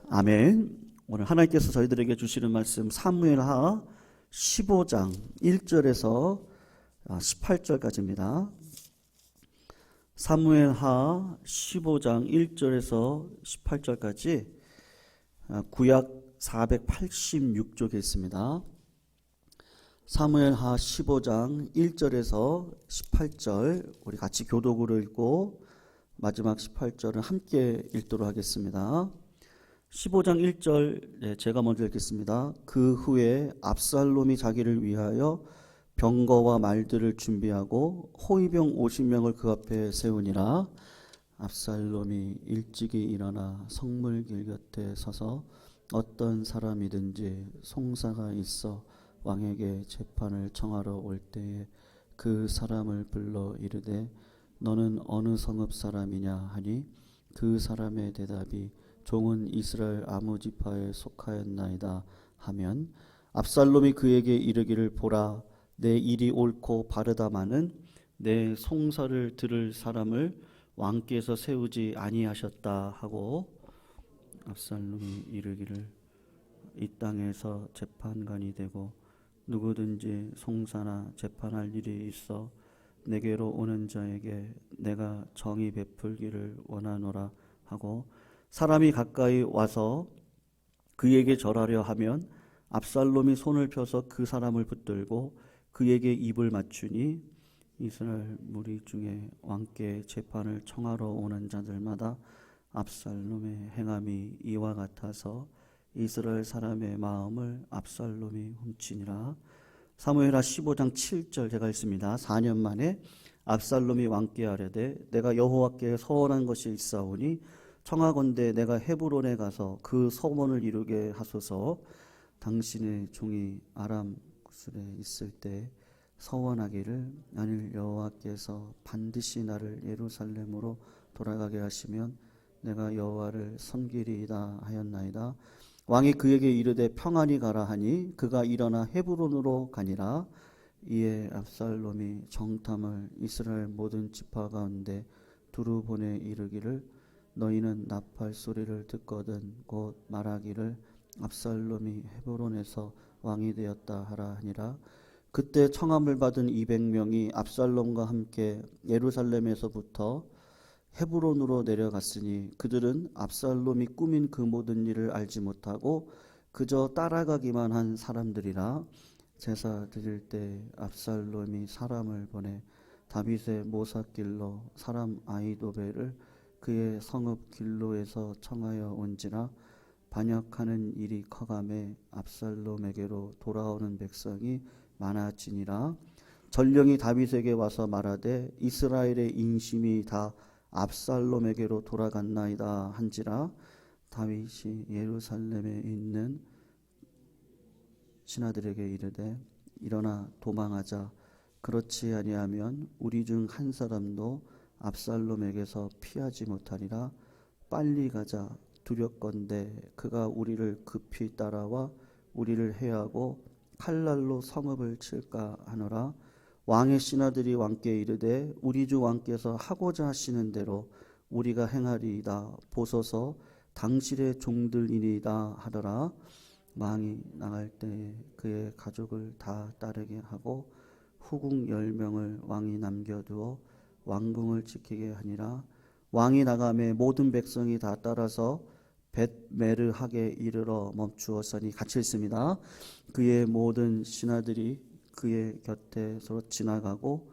아멘. 오늘 하나님께서 저희들에게 주시는 말씀 사무엘하 15장 1절에서 18절까지입니다. 사무엘하 15장 1절에서 18절까지 구약 486쪽에 있습니다. 사무엘하 15장 1절에서 18절 우리 같이 교독으로 읽고 마지막 18절은 함께 읽도록 하겠습니다. 15장 1절 제가 먼저 읽겠습니다. 그 후에 압살롬이 자기를 위하여 병거와 말들을 준비하고 호위병 50명을 그 앞에 세우니라. 압살롬이 일찍이 일어나 성물길 곁에 서서 어떤 사람이든지 송사가 있어 왕에게 재판을 청하러 올 때에 그 사람을 불러 이르되 너는 어느 성읍 사람이냐 하니 그 사람의 대답이 종은 이스라엘 아무 지파에 속하였나이다 하면 압살롬이 그에게 이르기를 보라 내 일이 옳고 바르다마는 내 송사를 들을 사람을 왕께서 세우지 아니하셨다 하고 압살롬이 이르기를 이 땅에서 재판관이 되고 누구든지 송사나 재판할 일이 있어 내게로 오는 자에게 내가 정의 베풀기를 원하노라 하고 사람이 가까이 와서 그에게 절하려 하면 압살롬이 손을 펴서 그 사람을 붙들고 그에게 입을 맞추니 이스라엘 무리 중에 왕께 재판을 청하러 오는 자들마다 압살롬의 행함이 이와 같아서 이스라엘 사람의 마음을 압살롬이 훔치니라. 사무엘하 15장 7절 제가 읽습니다. 4년 만에 압살롬이 왕께 아뢰되 내가 여호와께 서원한 것이 있사오니 청하건대 내가 헤브론에 가서 그 서원을 이루게 하소서. 당신의 종이 아람 구슬에 있을 때 서원하기를 만일 여호와께서 반드시 나를 예루살렘으로 돌아가게 하시면 내가 여호와를 섬기리이다 하였나이다. 왕이 그에게 이르되 평안히 가라 하니 그가 일어나 헤브론으로 가니라. 이에 압살롬이 정탐을 이스라엘 모든 지파 가운데 두루 보내 이르기를 너희는 나팔 소리를 듣거든 곧 말하기를 압살롬이 헤브론에서 왕이 되었다 하라 하니라. 그때 청함을 받은 200명이 압살롬과 함께 예루살렘에서부터 헤브론으로 내려갔으니 그들은 압살롬이 꾸민 그 모든 일을 알지 못하고 그저 따라가기만 한 사람들이라. 제사 드릴 때 압살롬이 사람을 보내 다윗의 모삭길로 사람 아히도벨을 그의 성읍 길로에서 청하여 온지라. 반역하는 일이 커가매 압살롬에게로 돌아오는 백성이 많아지니라. 전령이 다윗에게 와서 말하되 이스라엘의 인심이 다 압살롬에게로 돌아갔나이다 한지라. 다윗이 예루살렘에 있는 신하들에게 이르되 일어나 도망하자. 그렇지 아니하면 우리 중 한 사람도 압살롬에게서 피하지 못하리라. 빨리 가자. 두렵건대 그가 우리를 급히 따라와 우리를 해하고 칼날로 성읍을 칠까 하노라. 왕의 신하들이 왕께 이르되 우리 주 왕께서 하고자 하시는 대로 우리가 행하리이다. 보소서 당신의 종들이니이다 하더라. 왕이 나갈 때에 그의 가족을 다 따르게 하고 후궁 10명을 왕이 남겨두어 왕궁을 지키게 하니라. 왕이 나가매 모든 백성이 다 따라서 벳메르하게 이르러 멈추었으니 같이 읽습니다. 그의 모든 신하들이 그의 곁에 서로 지나가고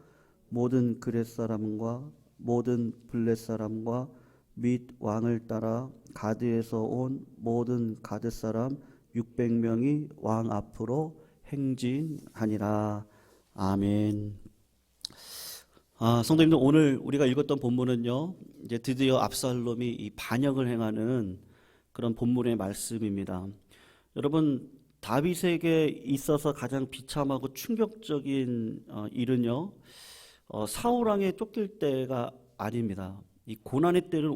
모든 그렛 사람과 모든 블렛 사람과 및 왕을 따라 가드에서 온 모든 가드 사람 600명이 왕 앞으로 행진하니라. 아멘. 성도님들, 오늘 우리가 읽었던 본문은요, 이제 드디어 압살롬이 이 반역을 행하는 그런 본문의 말씀입니다. 여러분, 다윗에게 있어서 가장 비참하고 충격적인 일은요, 사울 왕에 쫓길 때가 아닙니다. 이 고난의 때는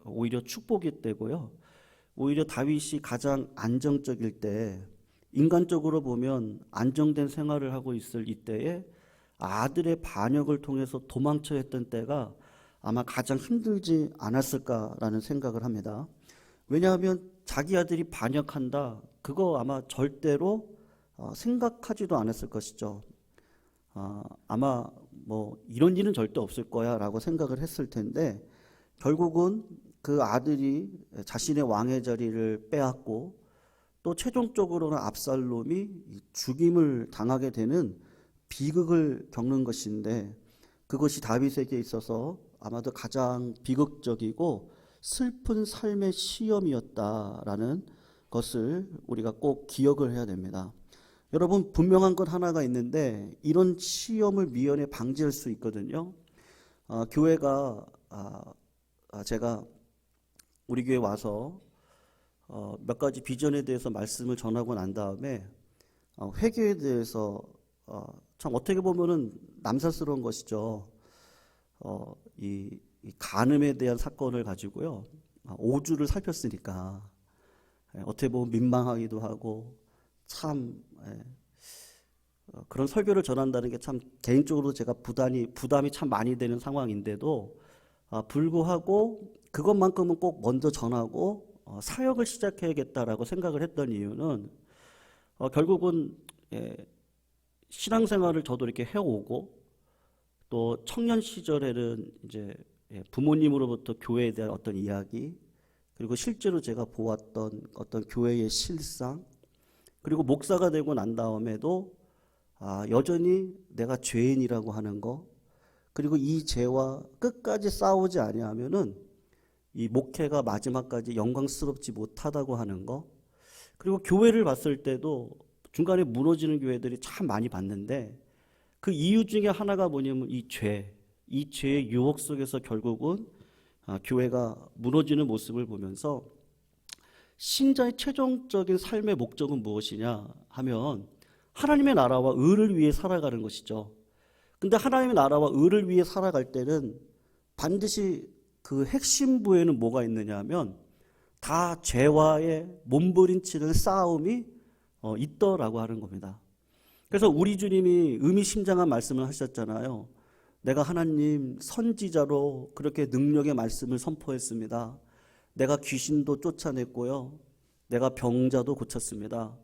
오히려 축복의 때고요. 오히려 다윗이 가장 안정적일 때, 인간적으로 보면 안정된 생활을 하고 있을 이때에 아들의 반역을 통해서 도망쳐야 했던 때가 아마 가장 힘들지 않았을까라는 생각을 합니다. 왜냐하면 자기 아들이 반역한다. 그거 아마 절대로 생각하지도 않았을 것이죠. 아마 뭐 이런 일은 절대 없을 거야 라고 생각을 했을 텐데 결국은 그 아들이 자신의 왕의 자리를 빼앗고 또 최종적으로는 압살롬이 죽임을 당하게 되는 비극을 겪는 것인데 그것이 다윗에게 있어서 아마도 가장 비극적이고 슬픈 삶의 시험이었다라는 것을 우리가 꼭 기억을 해야 됩니다. 여러분, 분명한 것 하나가 있는데 이런 시험을 미연에 방지할 수 있거든요. 교회가 제가 우리 교회 와서 몇 가지 비전에 대해서 말씀을 전하고 난 다음에 회개에 대해서 참 어떻게 보면은 남사스러운 것이죠. 이 간음에 대한 사건을 가지고요 5주를 살폈으니까 어떻게 보면 민망하기도 하고 참 그런 설교를 전한다는 게 참 개인적으로 제가 부담이 참 많이 되는 상황인데도 불구하고 그것만큼은 꼭 먼저 전하고 사역을 시작해야겠다라고 생각을 했던 이유는 결국은 신앙생활을 저도 이렇게 해오고 또 청년 시절에는 이제 부모님으로부터 교회에 대한 어떤 이야기 그리고 실제로 제가 보았던 어떤 교회의 실상 그리고 목사가 되고 난 다음에도 여전히 내가 죄인이라고 하는 거 그리고 이 죄와 끝까지 싸우지 아니하면은 이 목회가 마지막까지 영광스럽지 못하다고 하는 거 그리고 교회를 봤을 때도 중간에 무너지는 교회들이 참 많이 봤는데 그 이유 중에 하나가 뭐냐면 이 죄의 유혹 속에서 결국은 교회가 무너지는 모습을 보면서 신자의 최종적인 삶의 목적은 무엇이냐 하면 하나님의 나라와 의를 위해 살아가는 것이죠. 근데 하나님의 나라와 의를 위해 살아갈 때는 반드시 그 핵심부에는 뭐가 있느냐 하면 다 죄와의 몸부림치는 싸움이 있더라고 하는 겁니다. 그래서 우리 주님이 의미심장한 말씀을 하셨잖아요. 내가 하나님 선지자로 그렇게 능력의 말씀을 선포했습니다. 내가 귀신도 쫓아냈고요. 내가 병자도 고쳤습니다.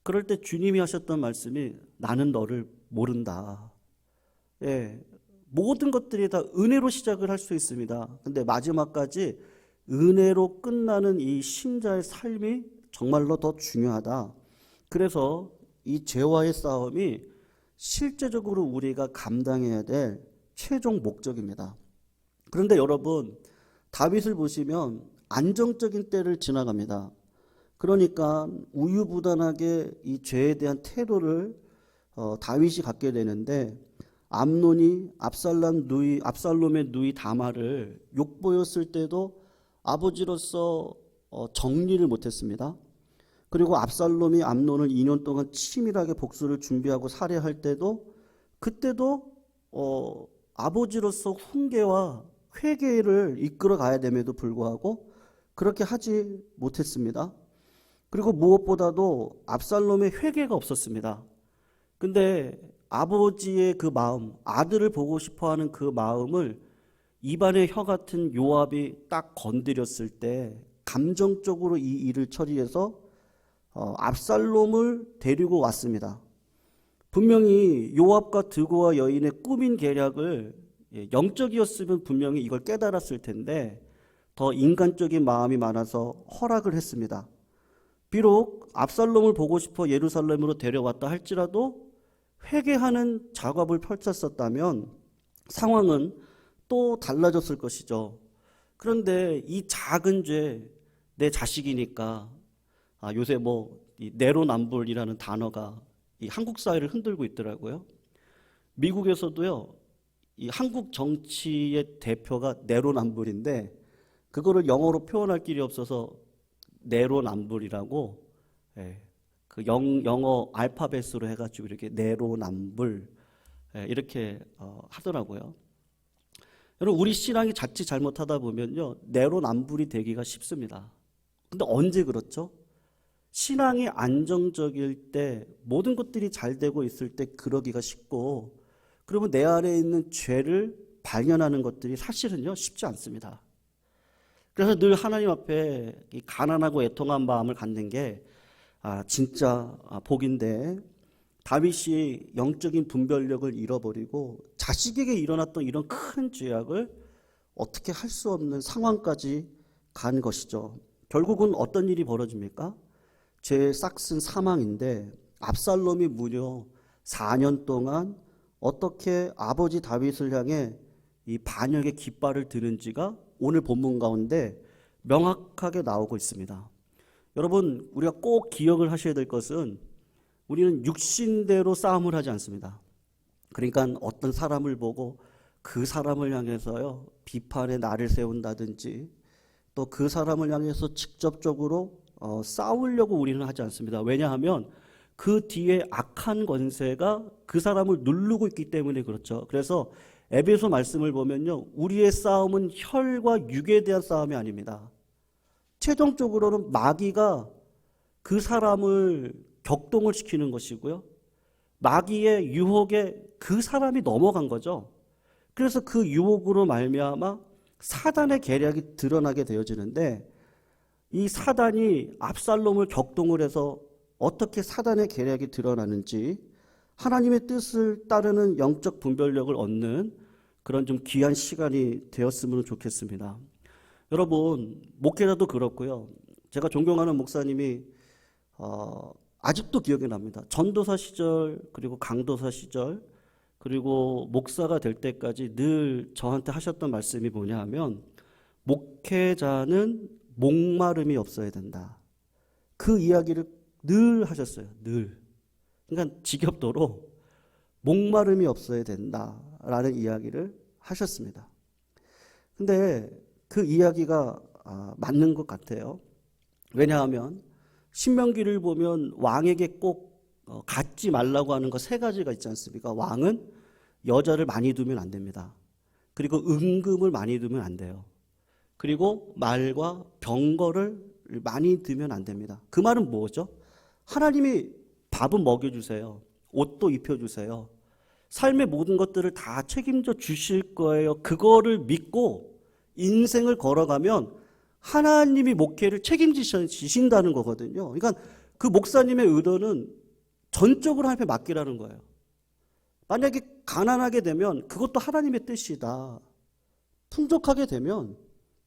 그럴 때 주님이 하셨던 말씀이 나는 너를 모른다. 모든 것들이 다 은혜로 시작을 할 수 있습니다. 근데 마지막까지 은혜로 끝나는 이 신자의 삶이 정말로 더 중요하다. 그래서 이 죄와의 싸움이 실제적으로 우리가 감당해야 될 최종 목적입니다. 그런데 여러분, 다윗을 보시면 안정적인 때를 지나갑니다. 그러니까 우유부단하게 이 죄에 대한 태도를 다윗이 갖게 되는데 암논이 압살롬의 누이 다말을 욕보였을 때도 아버지로서 정리를 못했습니다. 그리고 압살롬이 암논을 2년 동안 치밀하게 복수를 준비하고 살해할 때도 그때도 아버지로서 훈계와 회개를 이끌어 가야 됨에도 불구하고 그렇게 하지 못했습니다. 그리고 무엇보다도 압살롬의 회개가 없었습니다. 근데 아버지의 그 마음, 아들을 보고 싶어하는 그 마음을 입안의 혀 같은 요압이 딱 건드렸을 때 감정적으로 이 일을 처리해서 압살롬을 데리고 왔습니다. 분명히 요압과 드고와 여인의 꾸민 계략을 영적이었으면 분명히 이걸 깨달았을 텐데 더 인간적인 마음이 많아서 허락을 했습니다. 비록 압살롬을 보고 싶어 예루살렘으로 데려왔다 할지라도 회개하는 작업을 펼쳤었다면 상황은 또 달라졌을 것이죠. 그런데 이 작은 죄, 내 자식이니까 요새 이 내로남불이라는 단어가 이 한국 사회를 흔들고 있더라고요. 미국에서도요, 이 한국 정치의 대표가 내로남불인데 그거를 영어로 표현할 길이 없어서 내로남불이라고 그 영어 알파벳으로 해가지고 이렇게 내로남불 이렇게 하더라고요. 여러분, 우리 신앙이 자칫 잘못하다 보면요 내로남불이 되기가 쉽습니다. 근데 언제 그렇죠? 신앙이 안정적일 때 모든 것들이 잘 되고 있을 때 그러기가 쉽고 그러면 내 안에 있는 죄를 발견하는 것들이 사실은요 쉽지 않습니다. 그래서 늘 하나님 앞에 이 가난하고 애통한 마음을 갖는 게 진짜 복인데, 다윗이 영적인 분별력을 잃어버리고 자식에게 일어났던 이런 큰 죄악을 어떻게 할 수 없는 상황까지 간 것이죠. 결국은 어떤 일이 벌어집니까? 죄의 싹슨 사망인데, 압살롬이 무려 4년 동안 어떻게 아버지 다윗을 향해 이 반역의 깃발을 드는지가 오늘 본문 가운데 명확하게 나오고 있습니다. 여러분, 우리가 꼭 기억을 하셔야 될 것은, 우리는 육신대로 싸움을 하지 않습니다. 그러니까 어떤 사람을 보고 그 사람을 향해서요, 비판의 날을 세운다든지, 또 그 사람을 향해서 직접적으로 싸우려고 우리는 하지 않습니다. 왜냐하면 그 뒤에 악한 권세가 그 사람을 누르고 있기 때문에 그렇죠. 그래서 에베소 말씀을 보면요, 우리의 싸움은 혈과 육에 대한 싸움이 아닙니다. 최종적으로는 마귀가 그 사람을 격동을 시키는 것이고요, 마귀의 유혹에 그 사람이 넘어간 거죠. 그래서 그 유혹으로 말미암아 사단의 계략이 드러나게 되어지는데, 이 사단이 압살롬을 격동을 해서 어떻게 사단의 계략이 드러나는지, 하나님의 뜻을 따르는 영적 분별력을 얻는 그런 좀 귀한 시간이 되었으면 좋겠습니다. 여러분, 목회자도 그렇고요, 제가 존경하는 목사님이 아직도 기억이 납니다. 전도사 시절, 그리고 강도사 시절, 그리고 목사가 될 때까지 늘 저한테 하셨던 말씀이 뭐냐 하면, 목회자는 목마름이 없어야 된다. 그 이야기를 늘 하셨어요. 늘. 그러니까 지겹도록 목마름이 없어야 된다라는 이야기를 하셨습니다. 근데 그 이야기가 맞는 것 같아요. 왜냐하면 신명기를 보면 왕에게 꼭 갖지 말라고 하는 거 3가지가 있지 않습니까? 왕은 여자를 많이 두면 안 됩니다. 그리고 은금을 많이 두면 안 돼요. 그리고 말과 병거를 많이 두면 안 됩니다. 그 말은 뭐죠? 하나님이 밥은 먹여주세요. 옷도 입혀주세요. 삶의 모든 것들을 다 책임져 주실 거예요. 그거를 믿고 인생을 걸어가면 하나님이 목회를 책임지신다는 거거든요. 그러니까 그 목사님의 의도는 전적으로 하나님께 맡기라는 거예요. 만약에 가난하게 되면 그것도 하나님의 뜻이다. 풍족하게 되면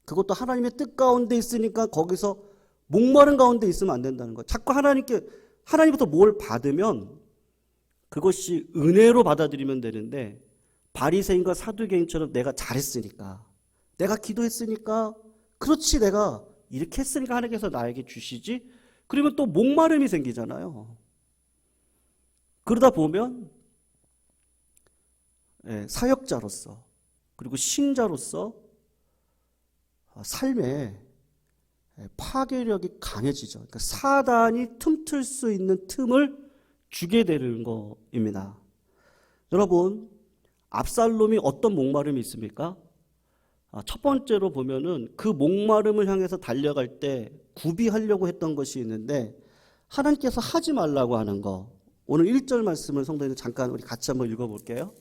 그것도 하나님의 뜻 가운데 있으니까 거기서 목마른 가운데 있으면 안 된다는 거예요. 자꾸 하나님부터 뭘 받으면 그것이 은혜로 받아들이면 되는데, 바리새인과 사두개인처럼 내가 잘했으니까, 내가 기도했으니까, 그렇지 내가 이렇게 했으니까 하나님께서 나에게 주시지, 그러면 또 목마름이 생기잖아요. 그러다 보면 사역자로서, 그리고 신자로서 삶에 파괴력이 강해지죠. 그러니까 사단이 틈틀 수 있는 틈을 주게 되는 것입니다. 여러분, 압살롬이 어떤 목마름이 있습니까? 첫 번째로 보면은 그 목마름을 향해서 달려갈 때 구비하려고 했던 것이 있는데, 하나님께서 하지 말라고 하는 거, 오늘 1절 말씀을 성도님 잠깐 우리 같이 한번 읽어볼게요.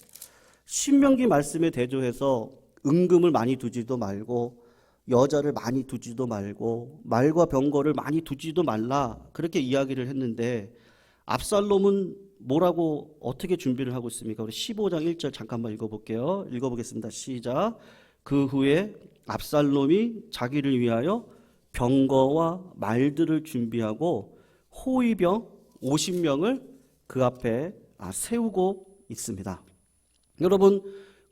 신명기 말씀에 대조해서 은금을 많이 두지도 말고, 여자를 많이 두지도 말고, 말과 병거를 많이 두지도 말라, 그렇게 이야기를 했는데, 압살롬은 뭐라고 어떻게 준비를 하고 있습니까? 우리 15장 1절 잠깐만 읽어볼게요. 읽어보겠습니다. 시작. 그 후에 압살롬이 자기를 위하여 병거와 말들을 준비하고 호위병 50명을 그 앞에 세우고 있습니다. 여러분,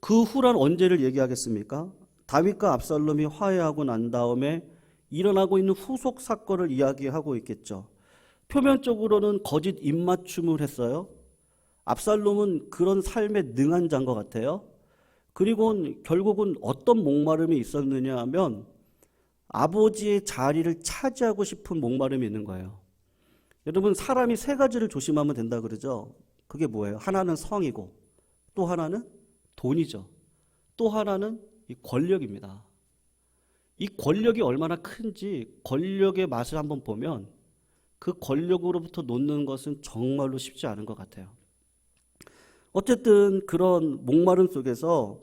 그 후란 언제를 얘기하겠습니까? 다윗과 압살롬이 화해하고 난 다음에 일어나고 있는 후속 사건을 이야기하고 있겠죠. 표면적으로는 거짓 입맞춤을 했어요. 압살롬은 그런 삶에 능한 자인 것 같아요. 그리고 결국은 어떤 목마름이 있었느냐 하면 아버지의 자리를 차지하고 싶은 목마름이 있는 거예요. 여러분, 사람이 3가지를 조심하면 된다 그러죠. 그게 뭐예요? 하나는 성이고, 또 하나는 돈이죠. 또 하나는 이 권력입니다. 이 권력이 얼마나 큰지 권력의 맛을 한번 보면 그 권력으로부터 놓는 것은 정말로 쉽지 않은 것 같아요. 어쨌든 그런 목마름 속에서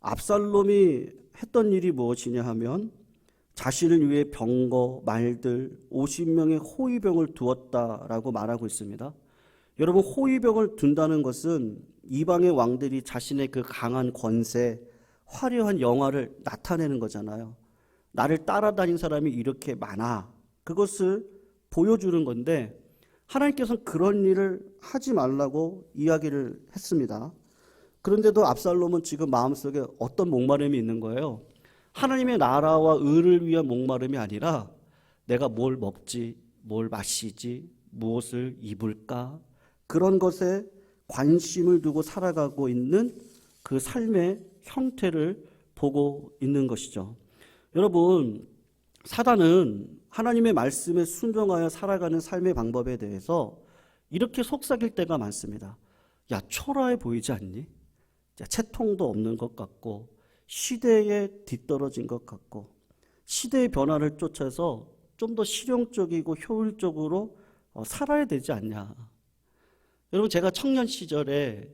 압살롬이 했던 일이 무엇이냐 하면 자신을 위해 병거, 말들 50명의 호위병을 두었다라고 말하고 있습니다. 여러분, 호위병을 둔다는 것은 이방의 왕들이 자신의 그 강한 권세, 화려한 영화를 나타내는 거잖아요. 나를 따라다닌 사람이 이렇게 많아. 그것을 보여주는 건데 하나님께서는 그런 일을 하지 말라고 이야기를 했습니다. 그런데도 압살롬은 지금 마음속에 어떤 목마름이 있는 거예요? 하나님의 나라와 의를 위한 목마름이 아니라 내가 뭘 먹지, 뭘 마시지, 무엇을 입을까? 그런 것에 관심을 두고 살아가고 있는 그 삶의 형태를 보고 있는 것이죠. 여러분, 사단은 하나님의 말씀에 순종하여 살아가는 삶의 방법에 대해서 이렇게 속삭일 때가 많습니다. 야, 초라해 보이지 않니? 채통도 없는 것 같고 시대에 뒤떨어진 것 같고 시대의 변화를 쫓아서 좀 더 실용적이고 효율적으로 살아야 되지 않냐. 여러분, 제가 청년 시절에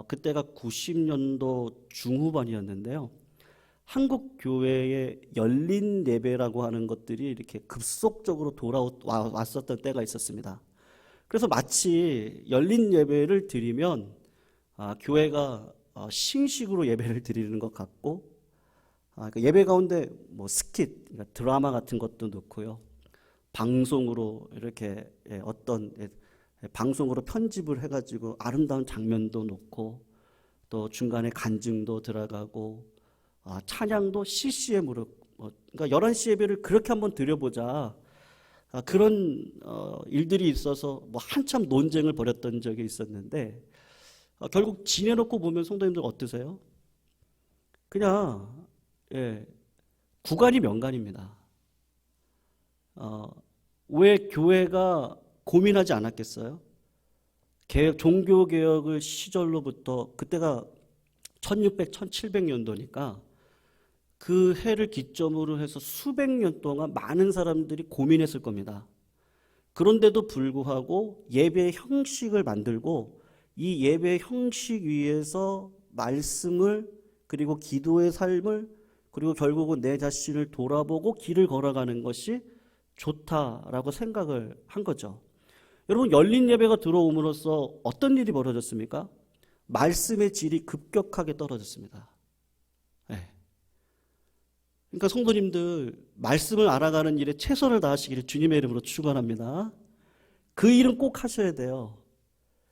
그때가 90년도 중후반이었는데요. 한국 교회에 열린 예배라고 하는 것들이 이렇게 급속적으로 돌아왔었던 때가 있었습니다. 그래서 마치 열린 예배를 드리면 교회가 신식으로 예배를 드리는 것 같고, 그 예배 가운데 뭐 스킷, 그러니까 드라마 같은 것도 넣고요. 방송으로 이렇게 방송으로 편집을 해가지고 아름다운 장면도 넣고, 또 중간에 간증도 들어가고, 찬양도 CCM으로, 그러니까 11시 예배를 그렇게 한번 드려보자. 그런 일들이 있어서 뭐 한참 논쟁을 벌였던 적이 있었는데, 결국 지내놓고 보면 성도님들 어떠세요? 그냥 구간이 명간입니다. 왜 교회가 고민하지 않았겠어요? 종교개혁을 시절로부터 그때가 1600, 1700년도니까 그 해를 기점으로 해서 수백 년 동안 많은 사람들이 고민했을 겁니다. 그런데도 불구하고 예배의 형식을 만들고 이 예배 형식 위에서 말씀을 그리고 기도의 삶을 그리고 결국은 내 자신을 돌아보고 길을 걸어가는 것이 좋다라고 생각을 한 거죠. 여러분, 열린 예배가 들어옴으로써 어떤 일이 벌어졌습니까? 말씀의 질이 급격하게 떨어졌습니다. 그러니까 성도님들, 말씀을 알아가는 일에 최선을 다하시기를 주님의 이름으로 축원합니다. 그 일은 꼭 하셔야 돼요.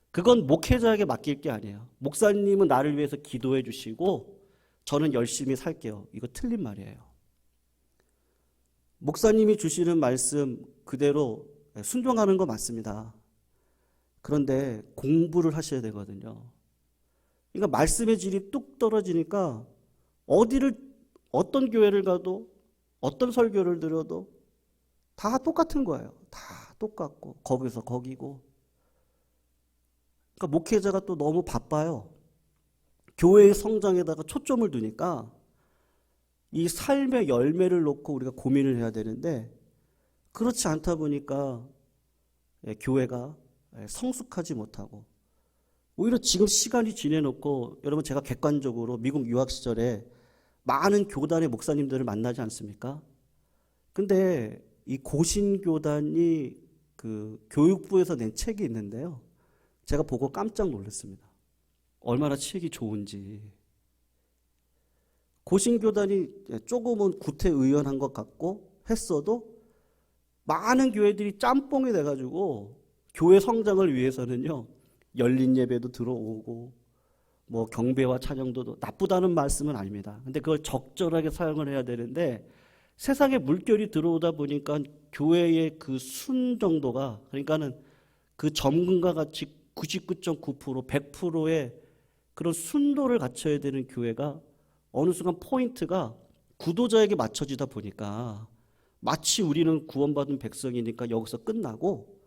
그건 목회자에게 맡길 게 아니에요. 목사님은 나를 위해서 기도해 주시고 저는 열심히 살게요. 이거 틀린 말이에요. 목사님이 주시는 말씀 그대로 순종하는 거 맞습니다. 그런데 공부를 하셔야 되거든요. 그러니까 말씀의 질이 뚝 떨어지니까 어떤 교회를 가도 어떤 설교를 들어도 다 똑같은 거예요. 다 똑같고 거기서 거기고. 그러니까 목회자가 또 너무 바빠요. 교회의 성장에다가 초점을 두니까 이 삶의 열매를 놓고 우리가 고민을 해야 되는데 그렇지 않다 보니까 교회가 성숙하지 못하고 오히려 지금 시간이 지내놓고 여러분, 제가 객관적으로 미국 유학 시절에 많은 교단의 목사님들을 만나지 않습니까? 근데 이 고신교단이 그 교육부에서 낸 책이 있는데요. 제가 보고 깜짝 놀랐습니다. 얼마나 책이 좋은지. 고신교단이 조금은 구태의연한 것 같고 했어도 많은 교회들이 짬뽕이 돼가지고 교회 성장을 위해서는요, 열린 예배도 들어오고 뭐 경배와 찬양도 나쁘다는 말씀은 아닙니다. 근데 그걸 적절하게 사용을 해야 되는데 세상에 물결이 들어오다 보니까 교회의 그 순 정도가, 그러니까는 그 점근과 같이 99.9%, 100%의 그런 순도를 갖춰야 되는 교회가 어느 순간 포인트가 구도자에게 맞춰지다 보니까 마치 우리는 구원받은 백성이니까 여기서 끝나고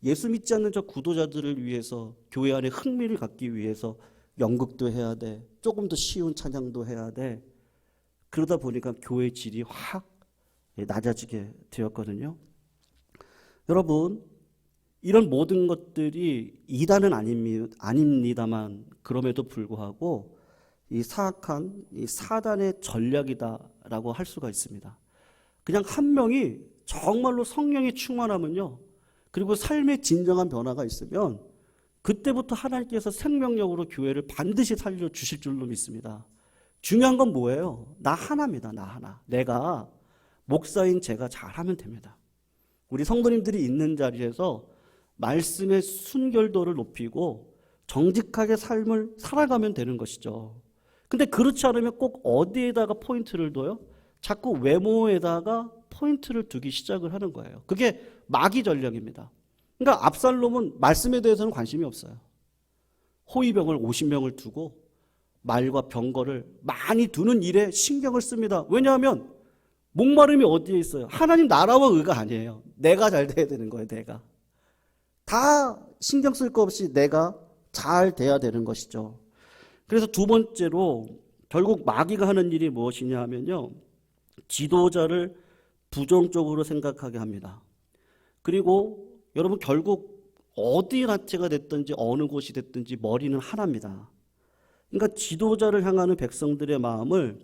예수 믿지 않는 저 구도자들을 위해서 교회 안에 흥미를 갖기 위해서 연극도 해야 돼. 조금 더 쉬운 찬양도 해야 돼. 그러다 보니까 교회의 질이 확 낮아지게 되었거든요. 여러분, 이런 모든 것들이 이단은 아닙니다만 그럼에도 불구하고 이 사악한 이 사단의 전략이다라고 할 수가 있습니다. 그냥 한 명이 정말로 성령이 충만하면요, 그리고 삶의 진정한 변화가 있으면 그때부터 하나님께서 생명력으로 교회를 반드시 살려주실 줄로 믿습니다. 중요한 건 뭐예요? 나 하나입니다. 나 하나. 내가 목사인 제가 잘하면 됩니다. 우리 성도님들이 있는 자리에서 말씀의 순결도를 높이고 정직하게 삶을 살아가면 되는 것이죠. 근데 그렇지 않으면 꼭 어디에다가 포인트를 둬요? 자꾸 외모에다가 포인트를 두기 시작을 하는 거예요. 그게 마귀 전략입니다. 그러니까 압살롬은 말씀에 대해서는 관심이 없어요. 호위병을 50명을 두고 말과 병거를 많이 두는 일에 신경을 씁니다. 왜냐하면 목마름이 어디에 있어요? 하나님 나라와 의가 아니에요. 내가 잘 돼야 되는 거예요. 내가. 다 신경 쓸 거 없이 내가 잘 돼야 되는 것이죠. 그래서 두 번째로 결국 마귀가 하는 일이 무엇이냐 하면요, 지도자를 부정적으로 생각하게 합니다. 그리고 여러분 결국 어디 단체가 됐든지 어느 곳이 됐든지 머리는 하나입니다. 그러니까 지도자를 향하는 백성들의 마음을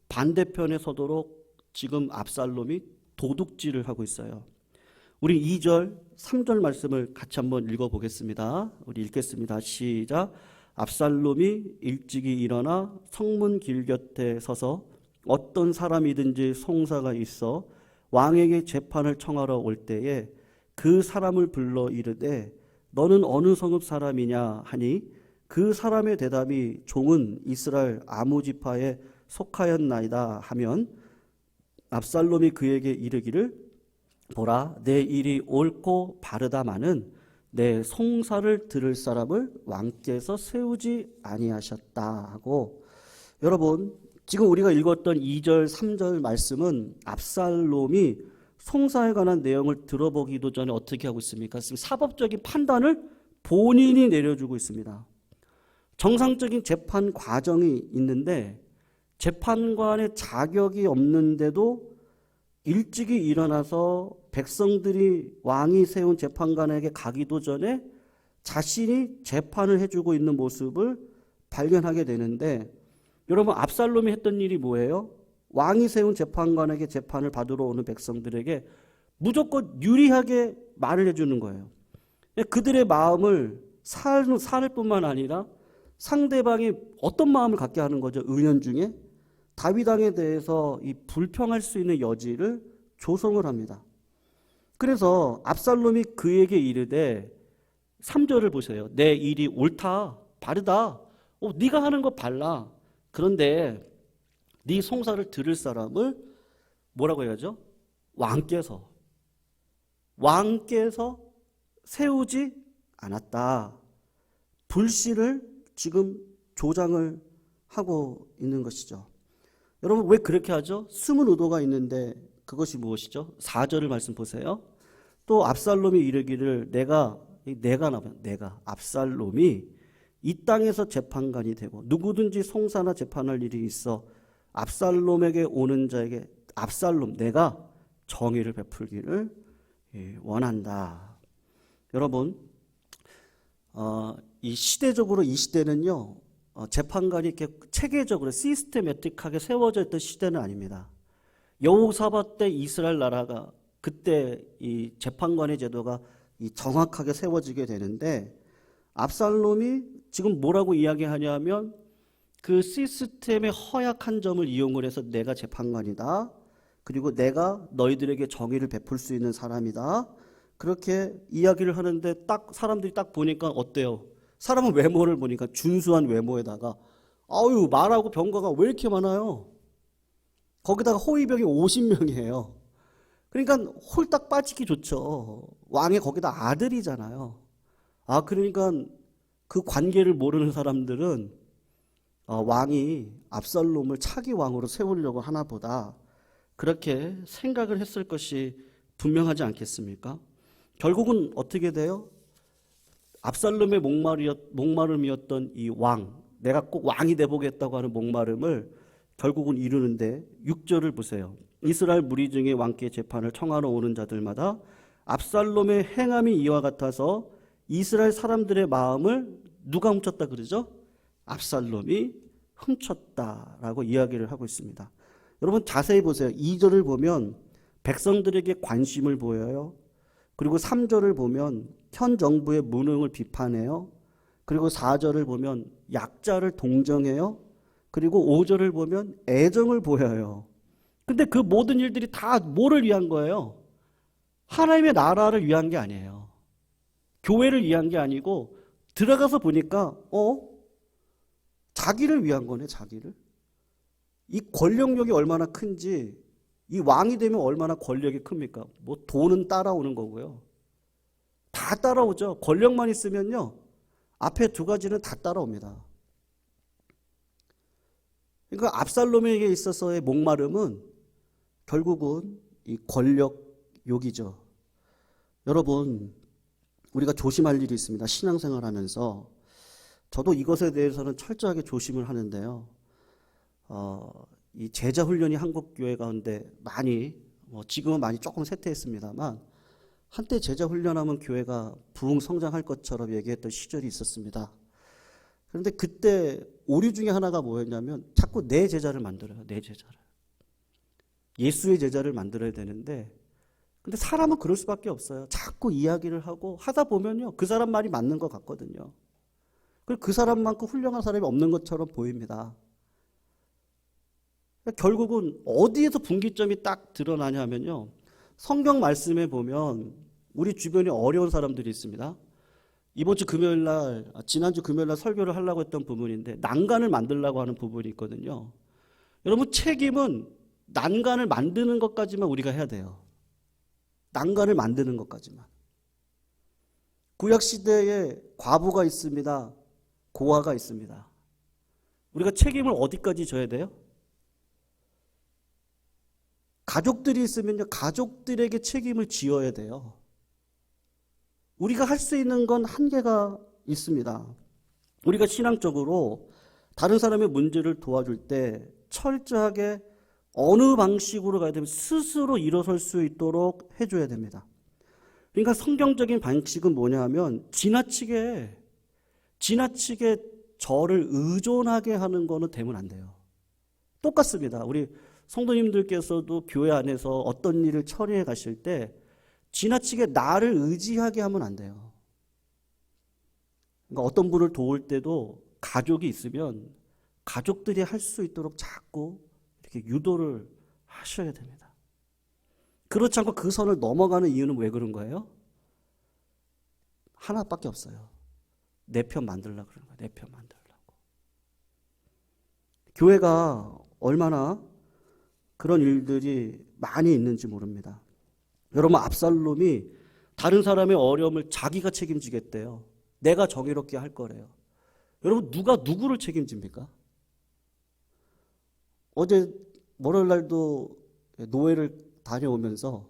반대편에 서도록 지금 압살롬이 도둑질을 하고 있어요. 우리 2절, 3절 말씀을 같이 한번 읽어보겠습니다. 우리 읽겠습니다. 시작. 압살롬이 일찍이 일어나 성문 길 곁에 서서 어떤 사람이든지 송사가 있어 왕에게 재판을 청하러 올 때에 그 사람을 불러 이르되 너는 어느 성읍 사람이냐 하니 그 사람의 대답이 종은 이스라엘 아무 지파에 속하였나이다 하면 압살롬이 그에게 이르기를 보라 내 일이 옳고 바르다마는 내 송사를 들을 사람을 왕께서 세우지 아니하셨다 하고, 여러분 지금 우리가 읽었던 2절 3절 말씀은 압살롬이 송사에 관한 내용을 들어보기도 전에 어떻게 하고 있습니까? 지금 사법적인 판단을 본인이 내려주고 있습니다. 정상적인 재판 과정이 있는데 재판관의 자격이 없는데도 일찍이 일어나서 백성들이 왕이 세운 재판관에게 가기도 전에 자신이 재판을 해주고 있는 모습을 발견하게 되는데, 여러분 압살롬이 했던 일이 뭐예요? 왕이 세운 재판관에게 재판을 받으러 오는 백성들에게 무조건 유리하게 말을 해주는 거예요. 그들의 마음을 살 뿐만 아니라 상대방이 어떤 마음을 갖게 하는 거죠? 은연중에 다윗 왕에 대해서 이 불평할 수 있는 여지를 조성을 합니다. 그래서 압살롬이 그에게 이르되 3절을 보세요. 내 일이 옳다, 바르다. 네가 하는 거 발라. 그런데 네 송사를 들을 사람을 뭐라고 해야죠? 왕께서 세우지 않았다. 불씨를 지금 조장을 하고 있는 것이죠. 여러분 왜 그렇게 하죠? 숨은 의도가 있는데 그것이 무엇이죠? 4절을 말씀 보세요. 또 압살롬이 이르기를 내가 압살롬이 이 땅에서 재판관이 되고 누구든지 송사나 재판할 일이 있어 압살롬에게 오는 자에게 압살롬 내가 정의를 베풀기를 원한다. 여러분 이 시대적으로 이 시대는요, 재판관이 이렇게 체계적으로 시스테매틱하게 세워져 있던 시대는 아닙니다. 여호사밧 때 이스라엘 나라가 그때 이 재판관의 제도가 정확하게 세워지게 되는데, 압살롬이 지금 뭐라고 이야기하냐면 그 시스템의 허약한 점을 이용을 해서 내가 재판관이다. 그리고 내가 너희들에게 정의를 베풀 수 있는 사람이다. 그렇게 이야기를 하는데 딱 사람들이 딱 보니까 어때요? 사람은 외모를 보니까 준수한 외모에다가 아유 말하고 병거가 왜 이렇게 많아요? 거기다가 호위병이 50명이에요. 그러니까 홀딱 빠지기 좋죠. 왕의 거기다 아들이잖아요. 그러니까 그 관계를 모르는 사람들은 왕이 압살롬을 차기 왕으로 세우려고 하나 보다, 그렇게 생각을 했을 것이 분명하지 않겠습니까? 결국은 어떻게 돼요? 압살롬의 목마름이었던 이 왕, 내가 꼭 왕이 돼보겠다고 하는 목마름을 결국은 이루는데 6절을 보세요. 이스라엘 무리 중에 왕께 재판을 청하러 오는 자들마다 압살롬의 행함이 이와 같아서 이스라엘 사람들의 마음을 누가 훔쳤다 그러죠? 압살롬이 훔쳤다라고 이야기를 하고 있습니다. 여러분 자세히 보세요. 2절을 보면 백성들에게 관심을 보여요. 그리고 3절을 보면 현 정부의 무능을 비판해요. 그리고 4절을 보면 약자를 동정해요. 그리고 5절을 보면 애정을 보여요. 근데 그 모든 일들이 다 뭐를 위한 거예요? 하나님의 나라를 위한 게 아니에요. 교회를 위한 게 아니고 들어가서 보니까 자기를 위한 거네, 자기를. 이 권력력이 얼마나 큰지, 이 왕이 되면 얼마나 권력이 큽니까? 뭐 돈은 따라오는 거고요. 다 따라오죠. 권력만 있으면요. 앞에 두 가지는 다 따라옵니다. 그러니까 압살롬에게 있어서의 목마름은 결국은 이 권력욕이죠. 여러분, 우리가 조심할 일이 있습니다. 신앙생활 하면서. 저도 이것에 대해서는 철저하게 조심을 하는데요. 이 제자 훈련이 한국 교회 가운데 많이, 지금은 많이 조금 쇠퇴했습니다만, 한때 제자 훈련하면 교회가 부흥 성장할 것처럼 얘기했던 시절이 있었습니다. 그런데 그때 오류 중에 하나가 뭐였냐면 자꾸 내 제자를 만들어요. 내 제자를. 예수의 제자를 만들어야 되는데, 근데 사람은 그럴 수밖에 없어요. 자꾸 이야기를 하고 하다 보면요, 그 사람 말이 맞는 것 같거든요. 그리고 그 사람만큼 훌륭한 사람이 없는 것처럼 보입니다. 결국은 어디에서 분기점이 딱 드러나냐면요, 성경 말씀에 보면 우리 주변에 어려운 사람들이 있습니다. 이번 주 금요일 날, 지난주 금요일 날 설교를 하려고 했던 부분인데 난간을 만들려고 하는 부분이 있거든요. 여러분, 책임은 난간을 만드는 것까지만 우리가 해야 돼요. 난간을 만드는 것까지만. 구약시대에 과부가 있습니다. 고아가 있습니다. 우리가 책임을 어디까지 져야 돼요? 가족들이 있으면요, 가족들에게 책임을 지어야 돼요. 우리가 할 수 있는 건 한계가 있습니다. 우리가 신앙적으로 다른 사람의 문제를 도와줄 때 철저하게 어느 방식으로 가야 되면 스스로 일어설 수 있도록 해줘야 됩니다. 그러니까 성경적인 방식은 뭐냐 하면 지나치게 저를 의존하게 하는 거는 되면 안 돼요. 똑같습니다. 우리 성도님들께서도 교회 안에서 어떤 일을 처리해 가실 때 지나치게 나를 의지하게 하면 안 돼요. 그러니까 어떤 분을 도울 때도 가족이 있으면 가족들이 할 수 있도록 자꾸 이렇게 유도를 하셔야 됩니다. 그렇지 않고 그 선을 넘어가는 이유는 왜 그런 거예요? 하나밖에 없어요. 내 편 만들려고 그러는 거예요. 내 편 만들려고. 교회가 얼마나 그런 일들이 많이 있는지 모릅니다. 여러분, 압살롬이 다른 사람의 어려움을 자기가 책임지겠대요. 내가 정의롭게 할 거래요. 여러분, 누가 누구를 책임집니까? 어제 월요일 날도 노회를 다녀오면서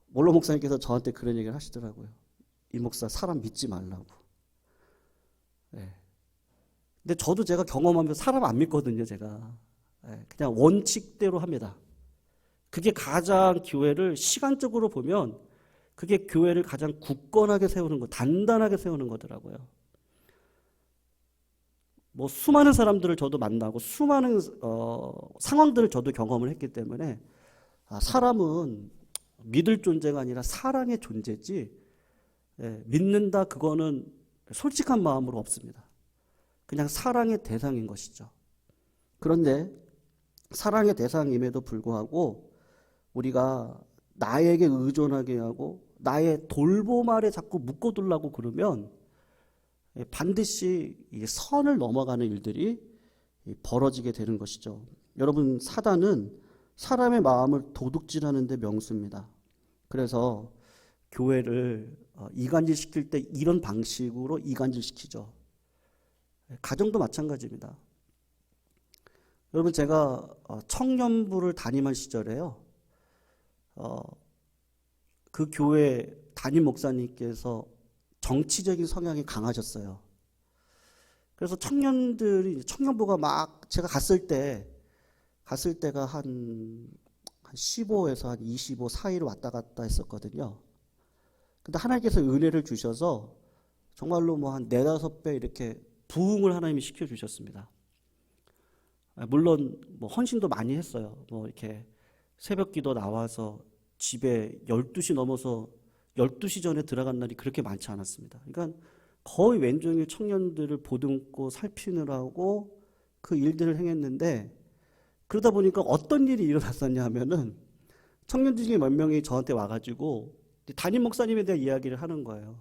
몰로 목사님께서 저한테 그런 얘기를 하시더라고요. 이 목사 사람 믿지 말라고. 네. 근데 저도 제가 경험하면서 사람 안 믿거든요, 제가. 네. 그냥 원칙대로 합니다. 그게 가장 교회를 시간적으로 보면 그게 교회를 가장 굳건하게 세우는 거, 단단하게 세우는 거더라고요. 뭐 수많은 사람들을 저도 만나고 수많은 상황들을 저도 경험을 했기 때문에 사람은 믿을 존재가 아니라 사랑의 존재지, 믿는다 그거는 솔직한 마음으로 없습니다. 그냥 사랑의 대상인 것이죠. 그런데 사랑의 대상임에도 불구하고 우리가 나에게 의존하게 하고 나의 돌봄 아래 자꾸 묶어두려고 그러면 반드시 선을 넘어가는 일들이 벌어지게 되는 것이죠. 여러분, 사단은 사람의 마음을 도둑질하는 데 명수입니다. 그래서 교회를 이간질시킬 때 이런 방식으로 이간질시키죠. 가정도 마찬가지입니다. 여러분, 제가 청년부를 담임한 시절에요, 그 교회 담임 목사님께서 정치적인 성향이 강하셨어요. 그래서 청년부가 막 제가 갔을 때가 한 15에서 한 25 사이로 왔다 갔다 했었거든요. 근데 하나님께서 은혜를 주셔서 정말로 뭐 한 4-5배 이렇게 부흥을 하나님이 시켜주셨습니다. 물론 뭐 헌신도 많이 했어요. 뭐 이렇게 새벽 기도 나와서 집에 12시 넘어서 12시 전에 들어간 날이 그렇게 많지 않았습니다. 그러니까 거의 왼종일 청년들을 보듬고 살피느라고 그 일들을 행했는데, 그러다 보니까 어떤 일이 일어났었냐 하면은 청년들 중에 몇 명이 저한테 와가지고 담임 목사님에 대한 이야기를 하는 거예요.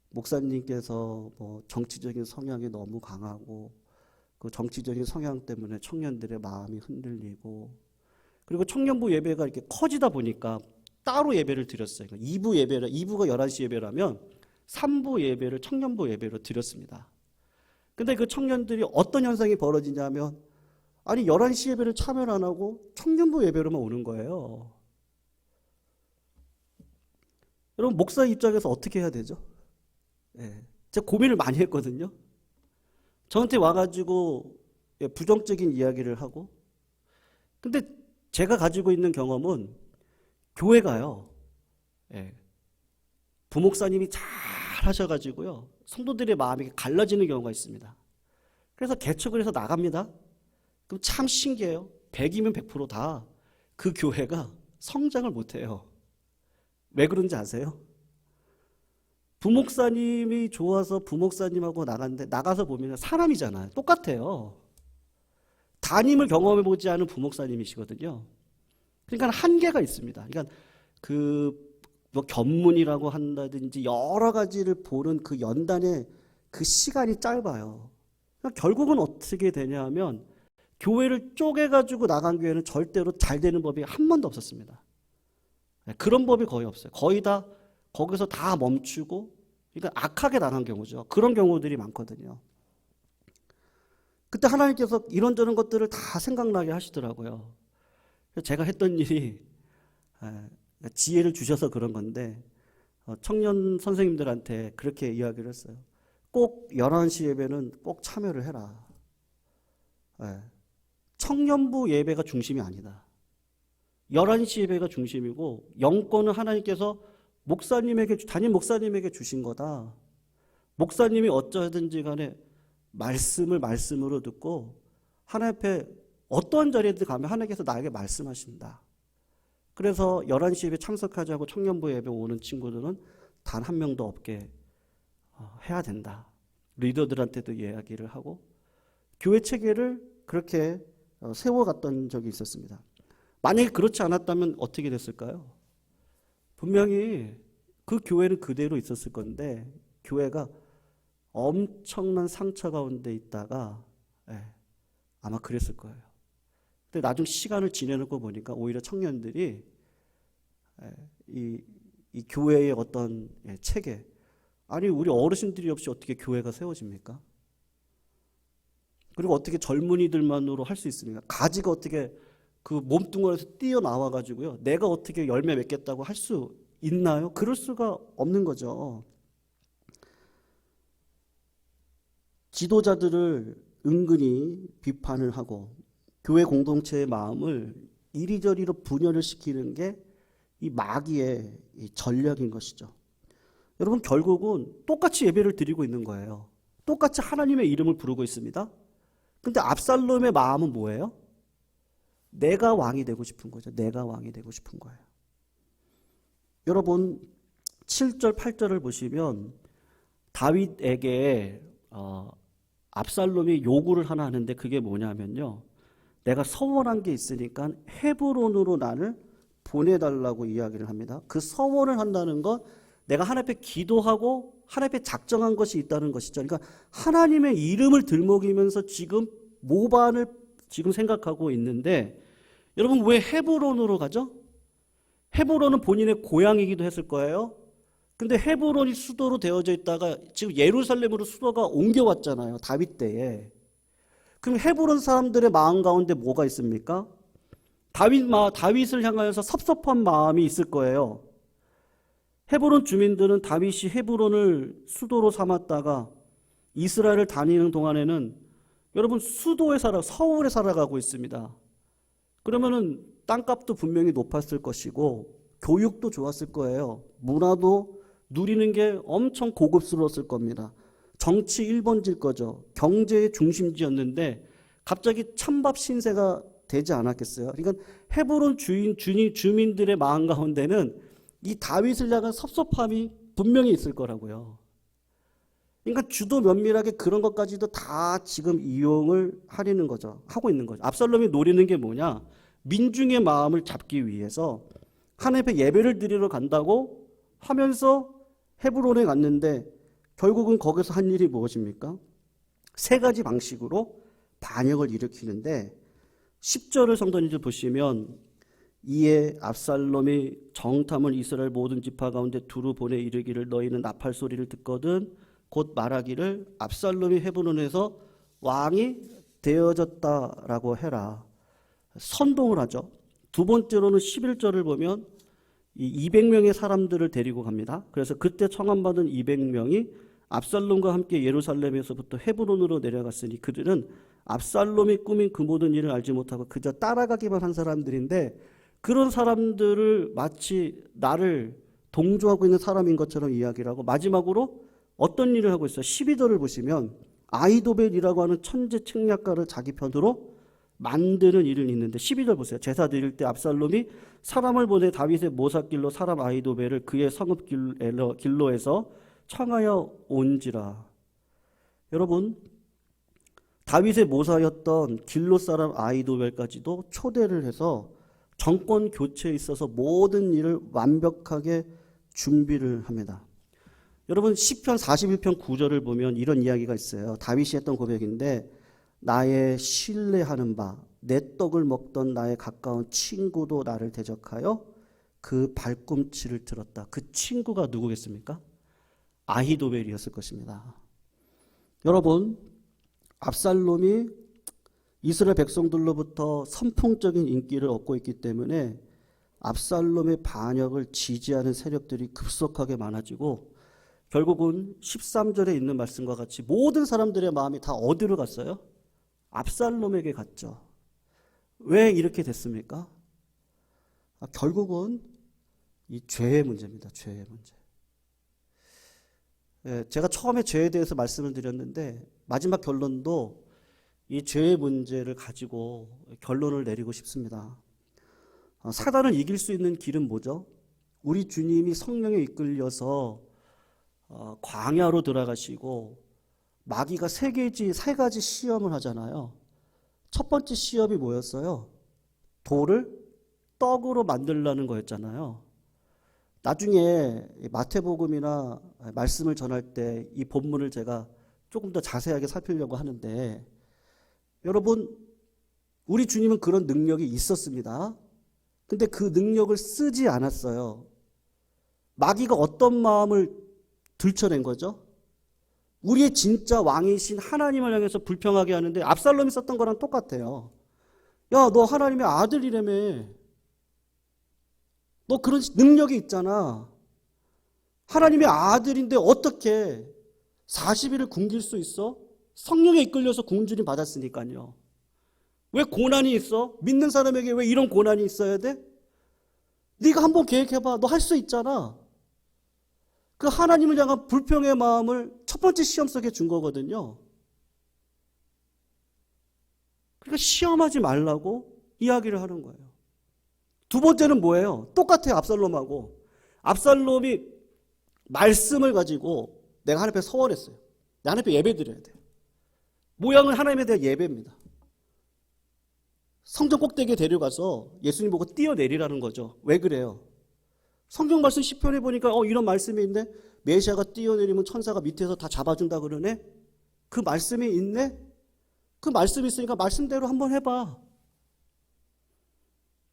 목사님께서 뭐 정치적인 성향이 너무 강하고 그 정치적인 성향 때문에 청년들의 마음이 흔들리고, 그리고 청년부 예배가 이렇게 커지다 보니까 따로 예배를 드렸어요. 2부 예배를, 2부가 11시 예배라면 3부 예배를 청년부 예배로 드렸습니다. 근데 그 청년들이 어떤 현상이 벌어지냐면, 아니 11시 예배를 참여를 안 하고 청년부 예배로만 오는 거예요. 여러분, 목사 입장에서 어떻게 해야 되죠? 제가 고민을 많이 했거든요. 저한테 와가지고 부정적인 이야기를 하고, 근데 제가 가지고 있는 경험은 교회가요, 부목사님이 잘 하셔가지고요, 성도들의 마음이 갈라지는 경우가 있습니다. 그래서 개척을 해서 나갑니다. 그럼 참 신기해요. 100이면 100% 다 그 교회가 성장을 못해요. 왜 그런지 아세요? 부목사님이 좋아서 부목사님하고 나갔는데, 나가서 보면 사람이잖아요. 똑같아요. 담임을 경험해보지 않은 부목사님이시거든요. 그러니까 한계가 있습니다. 그러니까 뭐 견문이라고 한다든지 여러 가지를 보는 그 연단의 그 시간이 짧아요. 그러니까 결국은 어떻게 되냐면, 교회를 쪼개가지고 나간 교회는 절대로 잘 되는 법이 한 번도 없었습니다. 그런 법이 거의 없어요. 거의 다 거기서 다 멈추고, 그러니까 악하게 나간 경우죠. 그런 경우들이 많거든요. 그때 하나님께서 이런저런 것들을 다 생각나게 하시더라고요. 제가 했던 일이, 지혜를 주셔서 그런 건데, 청년 선생님들한테 그렇게 이야기를 했어요. 꼭 11시 예배는 꼭 참여를 해라. 청년부 예배가 중심이 아니다. 11시 예배가 중심이고, 영권은 하나님께서 담임 목사님에게 주신 거다. 목사님이 어쩌든지 간에 말씀으로 듣고, 하나님 앞에 어떠한 자리에든 가면 하나님께서 나에게 말씀하신다. 그래서 11시 예배 참석하자고 청년부 예배 오는 친구들은 단 한 명도 없게 해야 된다. 리더들한테도 이야기를 하고, 교회 체계를 그렇게 세워갔던 적이 있었습니다. 만약에 그렇지 않았다면 어떻게 됐을까요? 분명히 그 교회는 그대로 있었을 건데, 교회가 엄청난 상처 가운데 있다가 아마 그랬을 거예요. 근데 나중 시간을 지내놓고 보니까 오히려 청년들이 이 교회의 어떤 체계, 아니 우리 어르신들이 없이 어떻게 교회가 세워집니까? 그리고 어떻게 젊은이들만으로 할 수 있습니까? 가지가 어떻게 그 몸뚱아리에서 뛰어나와 가지고요, 내가 어떻게 열매 맺겠다고 할 수 있나요? 그럴 수가 없는 거죠. 지도자들을 은근히 비판을 하고 교회 공동체의 마음을 이리저리로 분열을 시키는 게 이 마귀의 이 전략인 것이죠. 여러분, 결국은 똑같이 예배를 드리고 있는 거예요. 똑같이 하나님의 이름을 부르고 있습니다. 근데 압살롬의 마음은 뭐예요? 내가 왕이 되고 싶은 거죠. 내가 왕이 되고 싶은 거예요. 여러분, 7절 8절을 보시면 다윗에게 압살롬이 요구를 하나 하는데, 그게 뭐냐면요, 내가 서원한 게 있으니까 헤브론으로 나를 보내달라고 이야기를 합니다. 그 서원을 한다는 건 내가 하나님 앞에 기도하고 하나님 앞에 작정한 것이 있다는 것이죠. 그러니까 하나님의 이름을 들먹이면서 지금 모반을 지금 생각하고 있는데, 여러분 왜 헤브론으로 가죠? 헤브론은 본인의 고향이기도 했을 거예요. 근데 헤브론이 수도로 되어져 있다가 지금 예루살렘으로 수도가 옮겨왔잖아요. 다윗 때에. 그럼 헤브론 사람들의 마음 가운데 뭐가 있습니까? 다윗을 향하여서 섭섭한 마음이 있을 거예요. 헤브론 주민들은 다윗이 헤브론을 수도로 삼았다가 이스라엘을 다니는 동안에는 여러분 서울에 살아가고 있습니다. 그러면은 땅값도 분명히 높았을 것이고 교육도 좋았을 거예요. 문화도 누리는 게 엄청 고급스러웠을 겁니다. 정치 1번지일 거죠. 경제의 중심지였는데 갑자기 찬밥 신세가 되지 않았겠어요? 그러니까 헤브론 주민들의 마음 가운데는 이 다윗을 향한 섭섭함이 분명히 있을 거라고요. 그러니까 주도 면밀하게 그런 것까지도 다 지금 이용을 하려는 거죠. 하고 있는 거죠. 압살롬이 노리는 게 뭐냐? 민중의 마음을 잡기 위해서 하나님 앞에 예배를 드리러 간다고 하면서 헤브론에 갔는데 결국은 거기서 한 일이 무엇입니까? 세 가지 방식으로 반역을 일으키는데 10절을 성도님들 보시면 이에 압살롬이 정탐을 이스라엘 모든 지파 가운데 두루 보내 이르기를 너희는 나팔 소리를 듣거든 곧 말하기를 압살롬이 헤브론에서 왕이 되어졌다라고 해라. 선동을 하죠. 두 번째로는 11절을 보면 이 200명의 사람들을 데리고 갑니다. 그래서 그때 청함받은 200명이 압살롬과 함께 예루살렘에서부터 헤브론으로 내려갔으니 그들은 압살롬이 꾸민 그 모든 일을 알지 못하고 그저 따라가기만 한 사람들인데 그런 사람들을 마치 나를 동조하고 있는 사람인 것처럼 이야기를 하고 마지막으로 어떤 일을 하고 있어요? 12절을 보시면 아히도벨이라고 하는 천재 책략가를 자기 편으로 만드는 일을 있는데 12절 보세요. 제사 드릴 때 압살롬이 사람을 보내 다윗의 모사길로 사람 아히도벨을 그의 성읍 길로에서 청하여 온지라. 여러분 다윗의 모사였던 길로 사람 아히도벨까지도 초대를 해서 정권 교체에 있어서 모든 일을 완벽하게 준비를 합니다. 여러분 시편 41편 9절을 보면 이런 이야기가 있어요. 다윗이 했던 고백인데 나의 신뢰하는 바 내 떡을 먹던 나의 가까운 친구도 나를 대적하여 그 발꿈치를 들었다. 그 친구가 누구겠습니까? 아히도벨이었을 것입니다. 여러분 압살롬이 이스라엘 백성들로부터 선풍적인 인기를 얻고 있기 때문에 압살롬의 반역을 지지하는 세력들이 급속하게 많아지고 결국은 13절에 있는 말씀과 같이 모든 사람들의 마음이 다 어디로 갔어요? 압살롬에게 갔죠. 왜 이렇게 됐습니까? 결국은 이 죄의 문제입니다. 죄의 문제. 제가 처음에 죄에 대해서 말씀을 드렸는데 마지막 결론도 이 죄의 문제를 가지고 결론을 내리고 싶습니다. 사단을 이길 수 있는 길은 뭐죠? 우리 주님이 성령에 이끌려서 광야로 들어가시고 마귀가 세 가지 시험을 하잖아요. 첫 번째 시험이 뭐였어요? 돌을 떡으로 만들라는 거였잖아요. 나중에 마태복음이나 말씀을 전할 때 이 본문을 제가 조금 더 자세하게 살피려고 하는데 여러분 우리 주님은 그런 능력이 있었습니다. 근데 그 능력을 쓰지 않았어요. 마귀가 어떤 마음을 들춰낸 거죠? 우리의 진짜 왕이신 하나님을 향해서 불평하게 하는데 압살롬이 썼던 거랑 똑같아요. 야, 너 하나님의 아들이라며. 너 그런 능력이 있잖아. 하나님의 아들인데 어떻게 40일을 굶길 수 있어? 성령에 이끌려서 굶주림 받았으니까요. 왜 고난이 있어? 믿는 사람에게 왜 이런 고난이 있어야 돼? 네가 한번 계획해봐. 너 할 수 있잖아. 그 하나님을 향한 불평의 마음을 첫 번째 시험 속에 준 거거든요. 그러니까 시험하지 말라고 이야기를 하는 거예요. 두 번째는 뭐예요? 똑같아요. 압살롬하고. 압살롬이 말씀을 가지고 내가 하나님 앞에 서원했어요. 내 하나님 앞에 예배 드려야 돼요. 모양은 하나님에 대한 예배입니다. 성전 꼭대기에 데려가서 예수님 보고 뛰어내리라는 거죠. 왜 그래요? 성경 말씀 시편에 보니까 이런 말씀이 있네. 메시아가 뛰어내리면 천사가 밑에서 다 잡아준다 그러네. 그 말씀이 있네. 그 말씀이 있으니까 말씀대로 한번 해봐.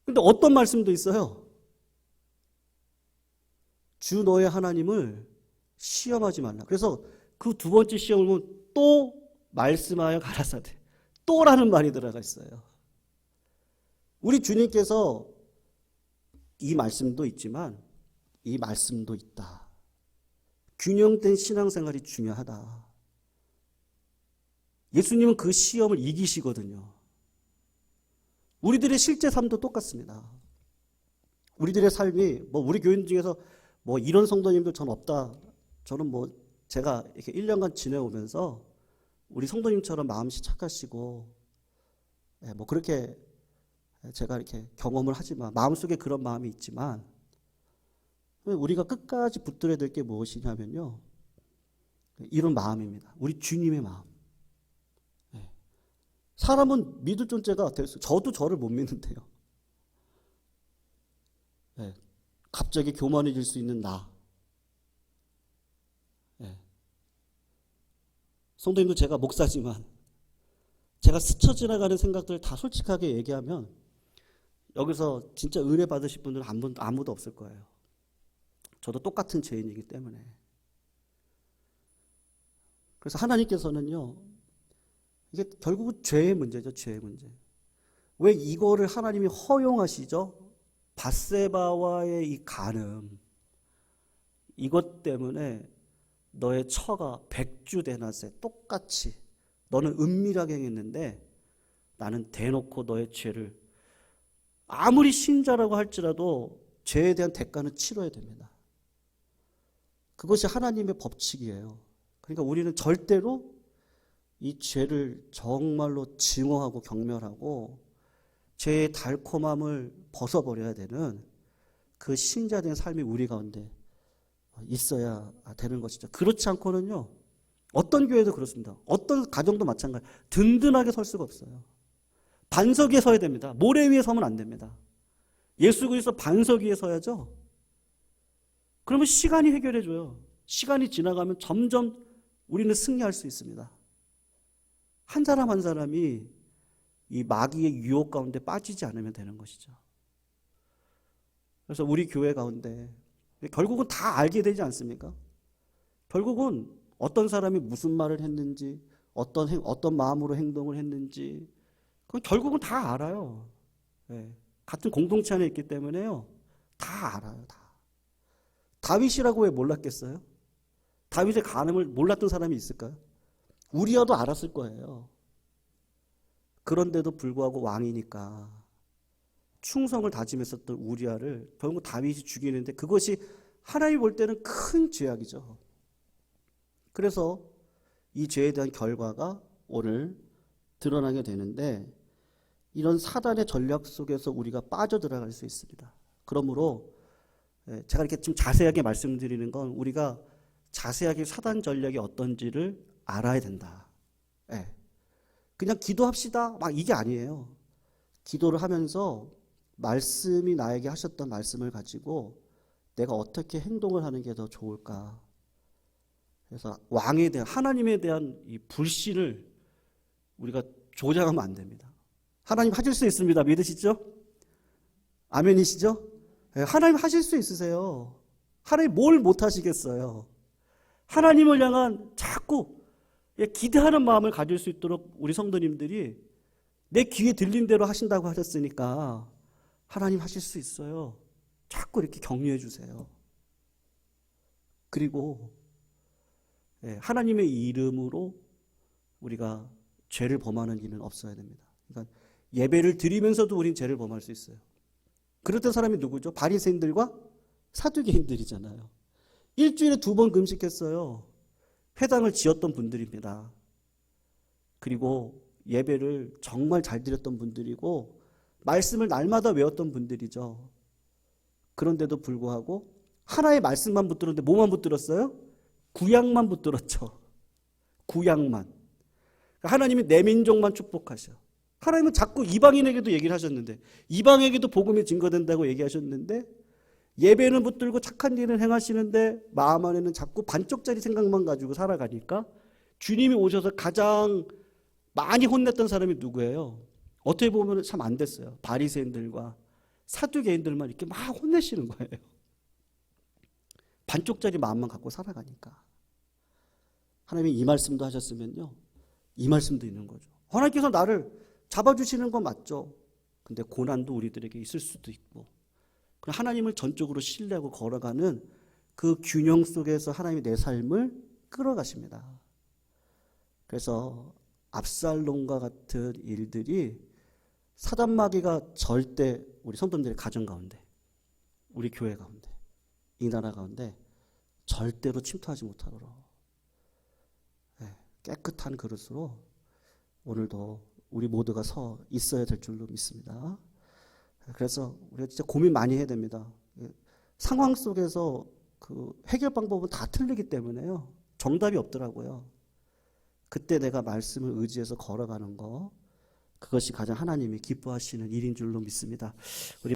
근데 어떤 말씀도 있어요. 주 너의 하나님을 시험하지 말라. 그래서 그 두 번째 시험을 보면 또 말씀하여 가라사대. 또라는 말이 들어가 있어요. 우리 주님께서 이 말씀도 있지만 이 말씀도 있다. 균형된 신앙생활이 중요하다. 예수님은 그 시험을 이기시거든요. 우리들의 실제 삶도 똑같습니다. 우리들의 삶이 우리 교인 중에서 이런 성도님들 전 없다. 저는 제가 이렇게 1년간 지내오면서 우리 성도님처럼 마음씨 착하시고 그렇게 제가 이렇게 경험을 하지만 마음속에 그런 마음이 있지만 우리가 끝까지 붙들어야 될 게 무엇이냐면요. 이런 마음입니다. 우리 주님의 마음. 사람은 믿을 존재가 될 수, 저도 저를 못 믿는데요. 갑자기 교만해질 수 있는 나. 성도님도 제가 목사지만 제가 스쳐 지나가는 생각들을 다 솔직하게 얘기하면 여기서 진짜 은혜 받으실 분들은 아무도 없을 거예요. 저도 똑같은 죄인이기 때문에. 그래서 하나님께서는요, 이게 결국은 죄의 문제죠, 죄의 문제. 왜 이거를 하나님이 허용하시죠? 밧세바와의 이 간음, 이것 때문에 너의 처가 백주대낮에 똑같이 너는 은밀하게 행했는데 나는 대놓고 너의 죄를 아무리 신자라고 할지라도 죄에 대한 대가는 치러야 됩니다. 그것이 하나님의 법칙이에요. 그러니까 우리는 절대로 이 죄를 정말로 증오하고 경멸하고 죄의 달콤함을 벗어버려야 되는 그 신자된 삶이 우리 가운데 있어야 되는 것이죠. 그렇지 않고는요, 어떤 교회도 그렇습니다. 어떤 가정도 마찬가지. 든든하게 설 수가 없어요. 반석 위에 서야 됩니다. 모래 위에 서면 안 됩니다. 예수 그리스도 반석 위에 서야죠. 그러면 시간이 해결해줘요. 시간이 지나가면 점점 우리는 승리할 수 있습니다. 한 사람 한 사람이 이 마귀의 유혹 가운데 빠지지 않으면 되는 것이죠. 그래서 우리 교회 가운데 결국은 다 알게 되지 않습니까? 결국은 어떤 사람이 무슨 말을 했는지, 어떤 마음으로 행동을 했는지, 그건 결국은 다 알아요. 같은 공동체 안에 있기 때문에요. 다 알아요, 다. 다윗이라고 왜 몰랐겠어요? 다윗의 간음을 몰랐던 사람이 있을까요? 우리야도 알았을 거예요. 그런데도 불구하고 왕이니까 충성을 다짐했었던 우리야를 결국 다윗이 죽이는데 그것이 하나님이 볼 때는 큰 죄악이죠. 그래서 이 죄에 대한 결과가 오늘 드러나게 되는데 이런 사단의 전략 속에서 우리가 빠져들어갈 수 있습니다. 그러므로 제가 이렇게 좀 자세하게 말씀드리는 건 우리가 자세하게 사단 전략이 어떤지를 알아야 된다. 그냥 기도합시다 막 이게 아니에요. 기도를 하면서 말씀이 나에게 하셨던 말씀을 가지고 내가 어떻게 행동을 하는 게 더 좋을까. 그래서 왕에 대한, 하나님에 대한 이 불신을 우리가 조장하면 안 됩니다. 하나님 하실 수 있습니다. 믿으시죠? 아멘이시죠? 하나님 하실 수 있으세요. 하나님 뭘 못하시겠어요. 하나님을 향한 자꾸 기대하는 마음을 가질 수 있도록 우리 성도님들이 내 귀에 들린 대로 하신다고 하셨으니까 하나님 하실 수 있어요. 자꾸 이렇게 격려해 주세요. 그리고 하나님의 이름으로 우리가 죄를 범하는 일은 없어야 됩니다. 그러니까 예배를 드리면서도 우린 죄를 범할 수 있어요. 그랬던 사람이 누구죠? 바리새인들과 사두개인들이잖아요. 일주일에 2번 금식했어요. 회당을 지었던 분들입니다. 그리고 예배를 정말 잘 드렸던 분들이고 말씀을 날마다 외웠던 분들이죠. 그런데도 불구하고 하나의 말씀만 붙들었는데 뭐만 붙들었어요? 구약만 붙들었죠. 구약만. 하나님이 내 민족만 축복하셔. 하나님은 자꾸 이방인에게도 얘기를 하셨는데, 이방에게도 복음이 증거된다고 얘기하셨는데, 예배는 붙들고 착한 일을 행하시는데 마음 안에는 자꾸 반쪽짜리 생각만 가지고 살아가니까 주님이 오셔서 가장 많이 혼냈던 사람이 누구예요? 어떻게 보면 참 안 됐어요. 바리새인들과 사두개인들만 이렇게 막 혼내시는 거예요. 반쪽짜리 마음만 갖고 살아가니까. 하나님이 이 말씀도 하셨으면요, 이 말씀도 있는 거죠. 하나님께서 나를 잡아주시는 건 맞죠. 근데 고난도 우리들에게 있을 수도 있고, 하나님을 전적으로 신뢰하고 걸어가는 그 균형 속에서 하나님이 내 삶을 끌어가십니다. 그래서 압살롬과 같은 일들이 사단마귀가 절대 우리 성도님들의 가정 가운데, 우리 교회 가운데, 이 나라 가운데 절대로 침투하지 못하도록 깨끗한 그릇으로 오늘도 우리 모두가 서 있어야 될 줄로 믿습니다. 그래서 우리가 진짜 고민 많이 해야 됩니다. 상황 속에서 그 해결 방법은 다 틀리기 때문에요. 정답이 없더라고요. 그때 내가 말씀을 의지해서 걸어가는 거, 그것이 가장 하나님이 기뻐하시는 일인 줄로 믿습니다. 우리